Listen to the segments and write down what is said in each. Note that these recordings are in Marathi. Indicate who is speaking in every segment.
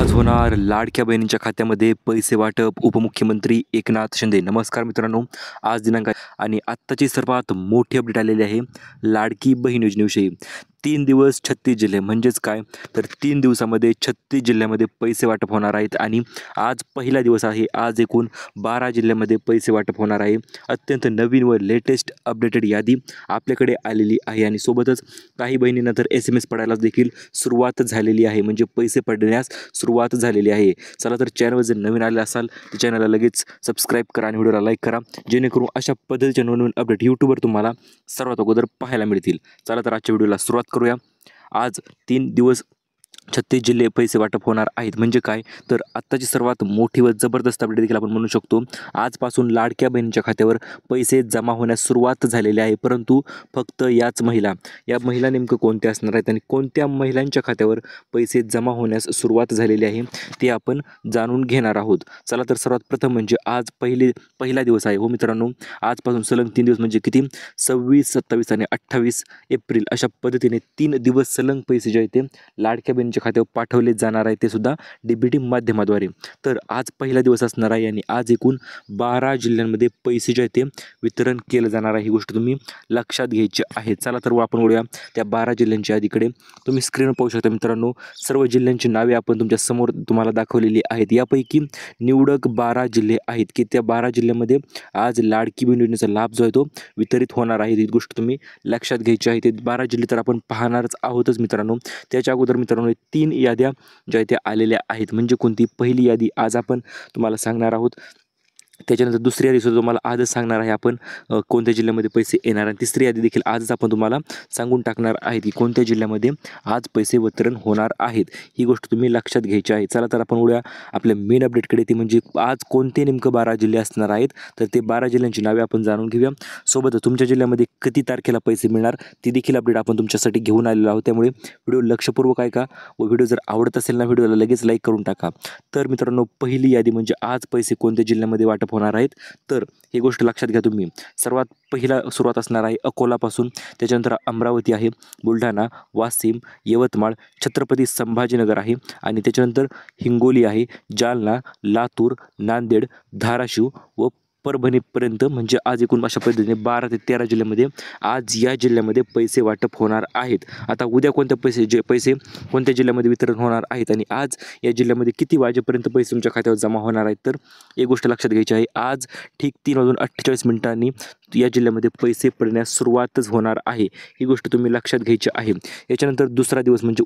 Speaker 1: आज होणार लाडक्या बहिणींच्या खात्यामध्ये पैसे वाटप. उपमुख्यमंत्री एकनाथ शिंदे. नमस्कार मित्रांनो, आज दिनांक आणि आत्ताची सर्वात मोठी अपडेट आलेली आहे लाडकी बहीण योजनेविषयी. 3 दिवस 36 जिल्हे म्हणजेच काय, तर 3 दिवसामध्ये 36 जिल्ह्यामध्ये पैसे वाटप होणार आहेत आणि आज पहिला दिवस आहे. आज एकूण 12 जिल्ह्यामध्ये पैसे वाटप होणार आहे. अत्यंत नवीन व लेटेस्ट अपडेटेड यादी आपल्याकडे आलेली आहे आणि सोबतच काही बहिणींना तर SMS पडायला देखील सुरुवात झालेली आहे, म्हणजे पैसे पडण्यास सुरुवात झालेली आहे. चला तर चॅनलवर जर नवीन आले असाल तर चॅनलला लगेच सबस्क्राईब करा आणि व्हिडिओला लाईक करा, जेणेकरून अशा पद्धतीचे नवीन अपडेट यूट्यूबवर तुम्हाला सर्वात अगोदर पाहायला मिळतील. चला तर आजच्या व्हिडिओला सुरुवात करूया. आज 3 दिवस 36 जिल्हे पैसे वाटप होणार आहेत. म्हणजे काय, तर आत्ताची सर्वात मोठी व जबरदस्त अपडेट देखील आपण म्हणू शकतो. आजपासून लाडक्या बहिणीच्या खात्यावर पैसे जमा होण्यास सुरुवात झालेली आहे. परंतु फक्त या महिला नेमकं कोणत्या असणार आहेत आणि कोणत्या महिलांच्या खात्यावर पैसे जमा होण्यास सुरुवात झालेली आहे ते आपण जाणून घेणार आहोत. चला तर सर्वात प्रथम म्हणजे आज पहिला दिवस आहे. हो मित्रांनो, आजपासून सलग 3 दिवस म्हणजे किती, 26, 27 आणि 28 एप्रिल अशा पद्धतीने 3 दिवस सलग पैसे जे आहेत ते लाडक्या बहिणीच्या खात्यावर पाठवले जाणार आहे, ते सुद्धा DBT माध्यमाद्वारे. तर आज पहिला दिवस असणार आहे आणि आज एकूण 12 जिल्ह्यांमध्ये पैसे जे आहेत ते वितरण केलं जाणार आहे. ही गोष्ट तुम्ही लक्षात घ्यायची आहे. चला तर आपण वळूया त्या 12 जिल्ह्यांच्या यादीकडे. तुम्ही स्क्रीनवर पाहू शकता मित्रांनो, सर्व जिल्ह्यांची नावे आपण तुमच्या समोर तुम्हाला दाखवलेली आहेत. यापैकी निवडक 12 जिल्हे आहेत की त्या 12 जिल्ह्यामध्ये आज लाडकी बहीण योजनेचा लाभ जो आहे तो वितरित होणार आहे. ही गोष्ट तुम्ही लक्षात घ्यायची आहे. ते 12 जिल्हे तर आपण पाहणारच आहोतच मित्रांनो. त्याच्या अगोदर मित्रांनो 3 याद्या ज्या आहेत त्या आलेल्या आहेत. म्हणजे कोणती, पहिली यादी आज आपण तुम्हाला सांगणार आहोत. त्याच्यानंतर दुसरी यादी सुद्धा तुम्हाला आजच सांगणार आहे आपण कोणत्या जिल्ह्यामध्ये पैसे येणार, आणि तिसरी यादी देखील आजच आपण तुम्हाला सांगून टाकणार आहे की कोणत्या जिल्ह्यामध्ये आज पैसे वितरण होणार आहेत. ही गोष्ट तुम्ही लक्षात घ्यायची आहे. चला तर आपण उद्या आपल्या मेन अपडेटकडे, ती म्हणजे आज कोणते नेमकं 12 जिल्हे असणार आहेत. तर ते 12 जिल्ह्यांची नावे आपण जाणून घेऊया. सोबतच तुमच्या जिल्ह्यामध्ये किती तारखेला पैसे मिळणार ती देखील अपडेट आपण तुमच्यासाठी घेऊन आलेलो आहोत. त्यामुळे व्हिडिओ लक्षपूर्वक ऐका व व्हिडिओ जर आवडत असेल ना, व्हिडिओला लगेच लाईक करून टाका. तर मित्रांनो, पहिली यादी म्हणजे आज पैसे कोणत्या जिल्ह्यामध्ये वाटप होणार आहेत, तर ही गोष्ट लक्षात घ्या तुम्ही. सर्वात पहिला सुरुवात असणार आहे अकोलापासून. त्याच्यानंतर अमरावती आहे, बुलढाणा, वाशिम, यवतमाळ, छत्रपती संभाजीनगर आहे आणि त्याच्यानंतर हिंगोली आहे, जालना, लातूर, नांदेड, धाराशिव व परभणीपर्यंत. म्हणजे आज एकूण अशा पद्धतीने 12 ते 13 जिल्ह्यामध्ये आज या जिल्ह्यामध्ये पैसे वाटप होणार आहेत. आता उद्या पैसे कोणत्या जिल्ह्यामध्ये वितरण होणार आहेत आणि आज या जिल्ह्यामध्ये किती वाजेपर्यंत पैसे तुमच्या खात्यावर जमा होणार आहेत, तर एक गोष्ट लक्षात घ्यायची आहे. आज ठीक 3:48 या जिल्ह्यामध्ये पैसे पडण्यास सुरुवातच होणार आहे. ही गोष्ट तुम्ही लक्षात घ्यायची आहे. याच्यानंतर दुसरा दिवस म्हणजे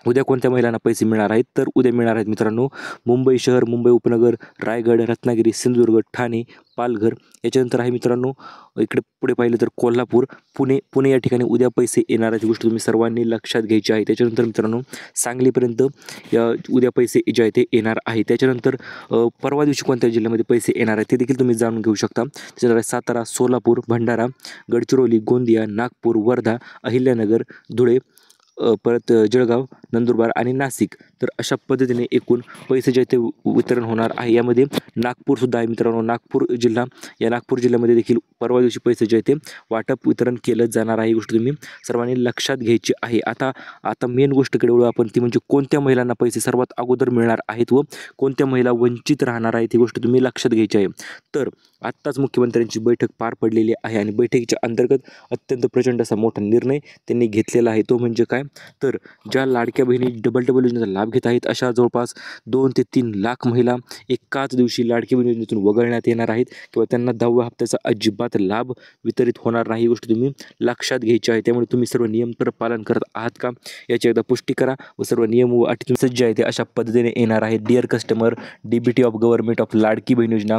Speaker 1: उद्या कोणत्या महिलांना पैसे मिळणार आहेत, तर उद्या मिळणार आहेत मित्रांनो मुंबई शहर, मुंबई उपनगर, रायगड, रत्नागिरी, सिंधुदुर्ग, ठाणे, पालघर. याच्यानंतर आहे मित्रांनो इकडे पुढे पाहिलं तर कोल्हापूर, पुणे या ठिकाणी उद्या पैसे येणार आहेत. गोष्ट तुम्ही सर्वांनी लक्षात घ्यायची आहे. त्याच्यानंतर मित्रांनो सांगलीपर्यंत उद्या पैसे जे आहे ते येणार आहे. त्याच्यानंतर परवा दिवशी कोणत्या जिल्ह्यामध्ये पैसे येणार आहेत ते देखील तुम्ही जाणून घेऊ शकता. त्याच्यानंतर सातारा, सोलापूर, भंडारा, गडचिरोली, गोंदिया, नागपूर, वर्धा, अहिल्यानगर, धुळे, परत जळगाव, नंदुरबार आणि नाशिक. तर अशा पद्धतीने एकूण पैसे जे ते वितरण होणार आहे. यामध्ये नागपूरसुद्धा आहे मित्रांनो. नागपूर जिल्ह्यामध्ये देखील परवा दिवशी पैसे जे आहे ते वाटप वितरण केलं जाणार आहे. ही गोष्ट तुम्ही सर्वांनी लक्षात घ्यायची आहे. आता मेन गोष्टकडे वळू आपण, ती म्हणजे कोणत्या महिलांना पैसे सर्वात अगोदर मिळणार आहेत व कोणत्या महिला वंचित राहणार आहेत. ही गोष्ट तुम्ही लक्षात घ्यायची आहे. तर आत्ताच मुख्यमंत्र्यांची बैठक पार पडलेली आहे आणि बैठकीच्या अंतर्गत अत्यंत प्रचंड असा मोठा निर्णय त्यांनी घेतलेला आहे. तो म्हणजे काय, तर ज्या लाडक्या बहिणी डबल योजनेचा लाभ घेत आहेत अशा जवळपास 2 ते 3 लाख महिला एकाच दिवशी लाडकी बहीण योजनेतून वगळण्यात येणार आहेत किंवा त्यांना 10व्या हप्त्याचा अजिबात लाभ वितरित होणार नाही. ही गोष्ट तुम्ही लक्षात घ्यायची आहे. त्यामुळे तुम्ही सर्व नियम तर पालन करत आहात का याची एकदा पुष्टी करा व सर्व नियम व अटी सज्ज आहे ते अशा पद्धतीने येणार आहे. Dear customer, DBT of government of Ladki Bahin Yojana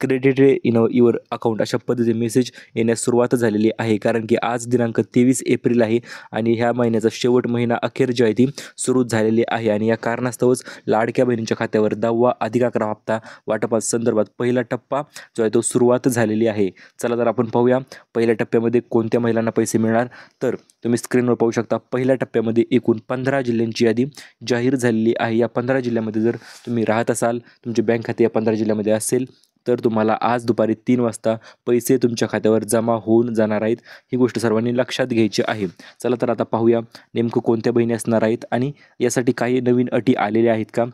Speaker 1: credited in your account अशा पद्धतीने मेसेज येण्यास सुरुवात झालेली आहे. कारण की आज दिनांक 23 एप्रिल आहे आणि ह्या महिन्याचा शेवट महिना अखेर जी आहे ती सुरू झालेली आहे आणि या कारणास्तवच लाडक्या बहिणींच्या खात्यावर 10वा अधिक 11 हप्ता वाटपासंदर्भात पहिला टप्पा जो आहे तो सुरुवात झालेली आहे. चला तर आपण पाहूया पहिल्या टप्प्यामध्ये कोणत्या महिलांना पैसे मिळणार. तर तुम्ही स्क्रीनवर पाहू शकता पहिल्या टप्प्यामध्ये एकूण 15 जिल्ह्यांची यादी जाहीर झालेली आहे. या 15 जिल्ह्यामध्ये जर तुम्ही राहत असाल, तुमचे बँक खाते या 15 जिल्ह्यामध्ये असेल, तर तुम्हाला आज दुपारी 3 वाजता पैसे तुमच्या खात्यावर जमा होऊन जाणार आहेत. ही गोष्ट सर्वांनी लक्षात घ्यायची आहे. चला तर आता पाहूया नेमकं कोणत्या बहिणी असणार आहेत आणि यासाठी काही नवीन अटी आलेल्या आहेत का?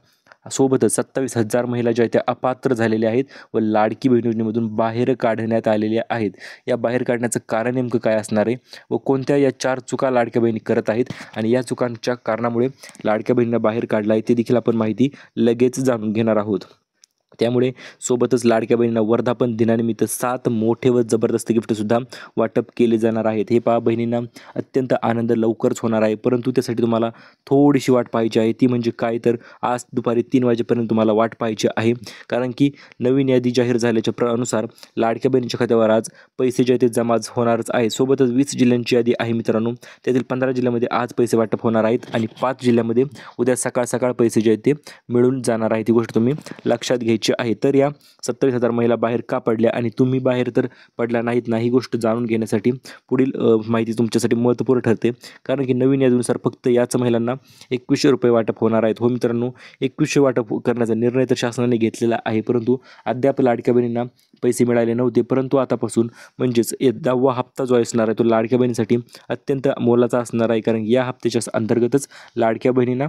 Speaker 1: सोबतच 27,000 महिला ज्या आहेत त्या अपात्र झालेल्या आहेत व लाडकी बहीण योजनेमधून बाहेर काढण्यात आलेल्या आहेत. या बाहेर काढण्याचं कारण नेमकं काय असणार आहे व कोणत्या या 4 चुका लाडक्या बहिणी करत आहेत आणि या चुकांच्या कारणामुळे लाडक्या बहिणींना बाहेर काढला आहे ते देखील आपण माहिती लगेच जाणून घेणार आहोत. त्यामुळे सोबतच लाडक्या बहिणींना वर्धापन दिनानिमित्त 7 मोठे व जबरदस्त गिफ्टसुद्धा वाटप केले जाणार आहेत. हे पहा बहिणींना अत्यंत आनंद लवकरच होणार आहे, परंतु त्यासाठी तुम्हाला थोडीशी वाट पाहायची आहे. ती म्हणजे काय तर आज दुपारी 3 वाजेपर्यंत तुम्हाला वाट पाहायची आहे, कारण की नवीन यादी जाहीर झाल्याच्या अनुसार लाडक्या बहिणीच्या खात्यावर आज पैसे जे ते जमा होणारच आहे. सोबतच 20 जिल्ह्यांची यादी आहे मित्रांनो. त्यातील 15 जिल्ह्यामध्ये आज पैसे वाटप होणार आहेत आणि 5 जिल्ह्यामध्ये उद्या सकाळ सकाळ पैसे जे आहेत ते मिळून जाणार आहेत. ही गोष्ट तुम्ही लक्षात घ्यायची आहे. तर या 27,000 महिला बाहेर का पडल्या आणि तुम्ही बाहेर तर पडला नाहीत ना, ही गोष्ट जाणून घेण्यासाठी पुढील माहिती तुमच्यासाठी महत्त्वपूर्ण ठरते, कारण की नवीन यादीनुसार फक्त याच महिलांना 2100 रुपये वाटप होणार आहेत. हो मित्रांनो, 2100 वाटप करण्याचा निर्णय तर शासनाने घेतलेला आहे, परंतु अद्याप लाडक्या बहिणींना पैसे मिळाले नव्हते. परंतु आतापासून म्हणजेच 10वा हप्ता जो असणार आहे तो लाडक्या बहिणीसाठी अत्यंत मोलाचा असणार आहे, कारण या हप्त्याच्या अंतर्गतच लाडक्या बहिणींना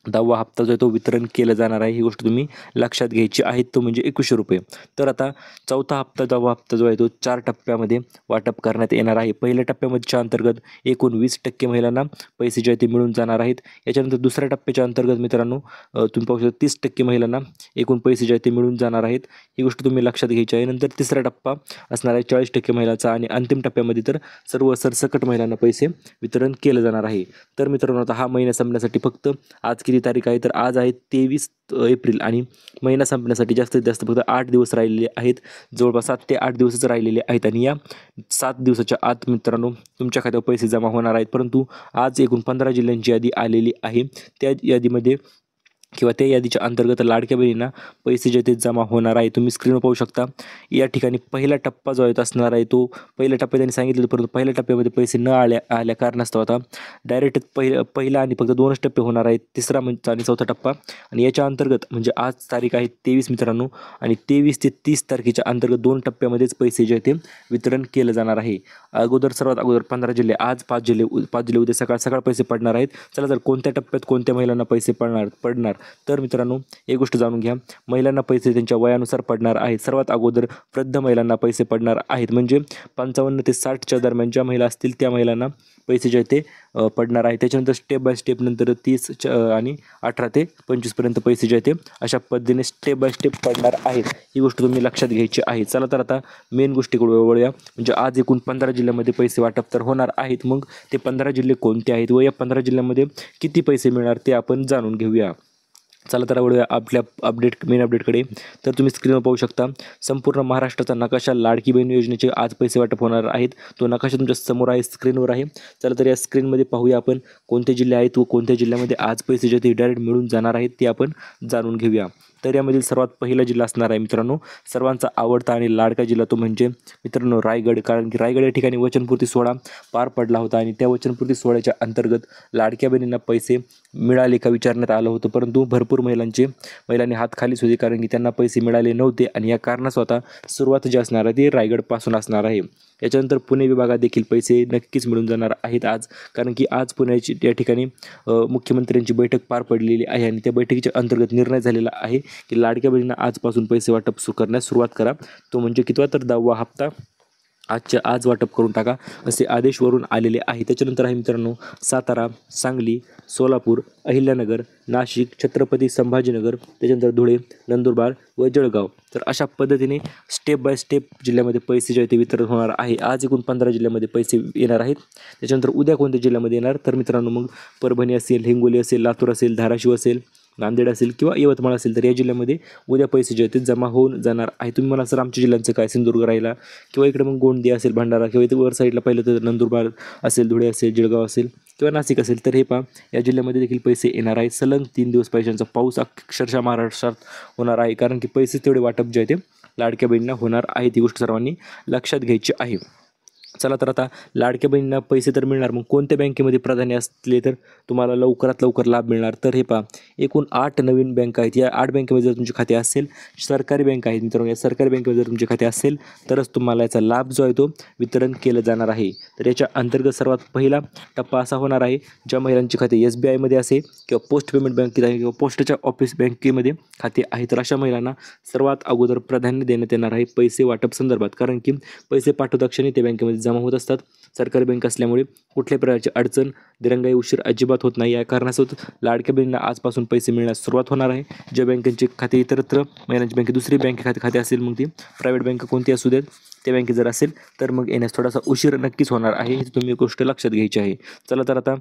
Speaker 1: 10वा हप्ता जो आहे तो वितरण केलं जाणार आहे. ही गोष्ट तुम्ही लक्षात घ्यायची आहे, तो म्हणजे 2100 रुपये. तर आता चौथा हप्ता 10वा हप्ता जो आहे तो 4 टप्प्यामध्ये वाटप करण्यात येणार आहे. पहिल्या टप्प्याच्या अंतर्गत एकूण 20% महिलांना पैसे जे आहे ते मिळून जाणार आहेत. याच्यानंतर दुसऱ्या टप्प्याच्या अंतर्गत मित्रांनो तुम्ही पाहू शकता 30% महिलांना एकूण पैसे जे आहे ते मिळून जाणार आहेत. ही गोष्ट तुम्ही लक्षात घ्यायची आहे. नंतर तिसरा टप्पा असणार आहे 40% महिलांचा आणि अंतिम टप्प्यामध्ये तर सर्व सरसकट महिलांना पैसे वितरण केलं जाणार आहे. तर मित्रांनो आता हा महिना संपण्यासाठी फक्त आज किती तारीख आहे तर आज आहे 23 एप्रिल आणि महिना संपण्यासाठी जास्तीत जास्त फक्त 8 दिवस राहिलेले आहेत. जवळपास 7 ते 8 दिवसच राहिलेले आहेत आणि या 7 दिवसाच्या आत मित्रांनो तुमच्या खात्यावर पैसे जमा होणार आहेत. परंतु आज एकूण 15 जिल्ह्यांची यादी आलेली आहे. त्या यादीमध्ये किंवा त्या यादीच्या अंतर्गत लाडक्या बहिणींना पैसे जे ते जमा होणार आहे. तुम्ही स्क्रीनवर पाहू शकता. या ठिकाणी पहिला टप्पा जो आहे तो असणार आहे तो पहिल्या टप्प्यात त्यांनी सांगितलं, परंतु पहिल्या टप्प्यामध्ये पैसे न आल्या कारणास्तव आता डायरेक्ट पहिला आणि फक्त 2च टप्पे होणार आहेत, तिसरा आणि चौथा टप्पा. आणि याच्या अंतर्गत म्हणजे आज तारीख आहे 23 मित्रांनो आणि 23 ते 30 तारखेच्या अंतर्गत 2 टप्प्यामध्येच पैसे जे ते वितरण केलं जाणार आहे. सर्वात अगोदर 15 जिल्हे, आज 5 जिल्हे उद्या सकाळ सकाळ पैसे पडणार आहेत. चला तर कोणत्या टप्प्यात कोणत्या महिलांना पैसे पडणार तर मित्रांनो एक गोष्ट जाणून घ्या. महिलांना पैसे त्यांच्या वयानुसार पडणार आहेत. सर्वात अगोदर वृद्ध महिलांना पैसे पडणार आहेत, म्हणजे 55 ते 60च्या दरम्यान ज्या महिला असतील त्या महिलांना पैसे जे ते पडणार आहेत. त्याच्यानंतर स्टेप बाय स्टेप नंतर 30 आणि 18 ते 25 पर्यंत पैसे जे ते अशा पद्धतीने स्टेप बाय स्टेप पडणार आहेत. ही गोष्ट तुम्ही लक्षात घ्यायची आहे. चला तर आता मेन गोष्टीकडे वळूया. म्हणजे आज एकूण 15 जिल्ह्यामध्ये पैसे वाटप तर होणार आहेत. मग ते 15 जिल्हे कोणते आहेत व या 15 जिल्ह्यामध्ये किती पैसे मिळणार ते आपण जाणून घेऊया. चला तर वळूया आपल्या मेन अपडेटकडे. तर तुम्ही स्क्रीनवर पाहू शकता संपूर्ण महाराष्ट्राचा नकाशा लाडकी बहीण योजनेचे आज पैसे वाटप होणार आहेत. तो नकाशा तुमच्या समोर आहे, स्क्रीनवर आहे. चला तर या स्क्रीनमध्ये पाहूया आपण कोणते जिल्हे आहेत व कोणत्या जिल्ह्यामध्ये आज पैसे जे ते डायरेक्ट मिळून जाणार आहेत ते आपण जाणून घेऊया. तर यामधील सर्वात पहिला जिल्हा असणार आहे मित्रांनो सर्वांचा आवडता आणि लाडका जिल्हा, तो म्हणजे मित्रांनो रायगड. कारण की रायगड या ठिकाणी वचनपूर्ती सोहळा पार पडला होता आणि त्या वचनपूर्ती सोहळ्याच्या अंतर्गत लाडक्या बहिणींना पैसे मिळाले का विचारण्यात आलं होतं, परंतु भरपूर महिलांनी हात खालीच होते, कारण की त्यांना पैसे मिळाले नव्हते आणि या कारणास्तव आता सुरुवात जी असणार आहे ती रायगडपासून असणार आहे. याच्यानंतर पुणे विभागात देखील पैसे नक्कीच मिळून जाणार आहेत आज, कारण की आज पुण्याची या ठिकाणी मुख्यमंत्र्यांची बैठक पार पडलेली आहे आणि त्या बैठकीच्या अंतर्गत निर्णय झालेला आहे की लाडक्या बहिणींना आजपासून पैसे वाटप करण्यास सुरुवात करा. तो म्हणजे कितवा तर 10वा हप्ता आज वाटप करून टाका असे आदेश वरून आलेले आहे. त्याच्यानंतर आहे मित्रांनो सातारा, सांगली, सोलापूर, अहिल्यानगर, नाशिक, छत्रपती संभाजीनगर, त्याच्यानंतर धुळे, नंदुरबार व जळगाव. तर अशा पद्धतीने स्टेप बाय स्टेप जिल्ह्यामध्ये पैसे जे आहे ते वितरण होणार आहे. आज एकूण 15 जिल्ह्यामध्ये पैसे येणार आहेत. त्याच्यानंतर उद्या कोणत्या जिल्ह्यामध्ये येणार तर मित्रांनो मग परभणी असेल, हिंगोली असेल, लातूर असेल, धाराशिव असेल, नांदेड असेल किंवा यवतमाळ असेल तर या जिल्ह्यामध्ये उद्या पैसे जे आहेत ते जमा होऊन जाणार आहे. तुम्ही मला सर आमच्या जिल्ह्यांचं काय, सिंधुदुर्ग राहिला किंवा इकडे मग गोंदिया असेल, भंडारा किंवा इथे वर साईडला पाहिलं तर नंदुरबार असेल, धुळे असेल, जळगाव असेल किंवा नाशिक असेल, तर हे पहा या जिल्ह्यामध्ये देखील पैसे येणार आहेत. सलग 3 दिवस पैशांचा पाऊस अक्षरशः महाराष्ट्रात होणार आहे, कारण की पैसे तेवढे वाटप जे आहे ते लाडक्या बहिणींना होणार आहे. ती गोष्ट सर्वांनी लक्षात घ्यायची आहे. चला तर आता लाडक्या बहिणींना पैसे तर मिळणार, मग कोणत्या बँकेमध्ये प्राधान्य असले तर तुम्हाला लवकरात लवकर लाभ मिळणार. तर हे पहा, एकूण 8 नवीन बँका आहेत. या 8 बँकेमध्ये जर तुमचे खाते असेल, सरकारी बँक आहेत मित्रांनो, या सरकारी बँकेमध्ये जर तुमचे खाते असेल तरच तुम्हाला याचा लाभ जो आहे तो वितरण केलं जाणार आहे. तर याच्या अंतर्गत सर्वात पहिला टप्पा असा होणार आहे, ज्या महिलांचे खाते SBIमध्ये असेल किंवा पोस्ट पेमेंट बँकेत आहे किंवा पोस्टच्या ऑफिस बँकेमध्ये खाते आहे, तर अशा महिलांना सर्वात अगोदर प्राधान्य देण्यात येणार आहे पैसे वाटप संदर्भात. कारण की पैसे पाठवता क्षणी ते बँकेमध्ये जमा होत असतात. सरकारी बँक असल्यामुळे कुठल्याही प्रकारची अडचण, दिरंगाई, उशीर अजिबात होत नाही. या कारणास्तव लाडक्या बहिणींना आजपासून पैसे मिळण्यास सुरुवात होणार आहे. ज्या बँकेचे खाते इतरत्र महिलांची बँकेत दुसरी बँके खाते असेल, मग ती प्रायव्हेट बँक कोणती असू देत, त्या बँकेत जर असेल तर मग येण्यास थोडासा उशीर नक्कीच होणार आहे. ही तुम्ही गोष्ट लक्षात घ्यायची आहे. चला तर आता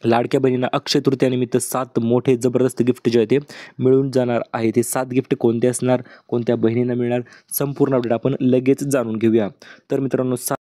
Speaker 1: लाडक्या बहिणींना अक्षय तृतीयानिमित्त 7 मोठे जबरदस्त गिफ्ट जे आहे ते मिळून जाणार आहे. ते 7 गिफ्ट कोणते असणार, कोणत्या बहिणींना मिळणार, संपूर्ण अपडेट आपण लगेच जाणून घेऊया. तर मित्रांनो,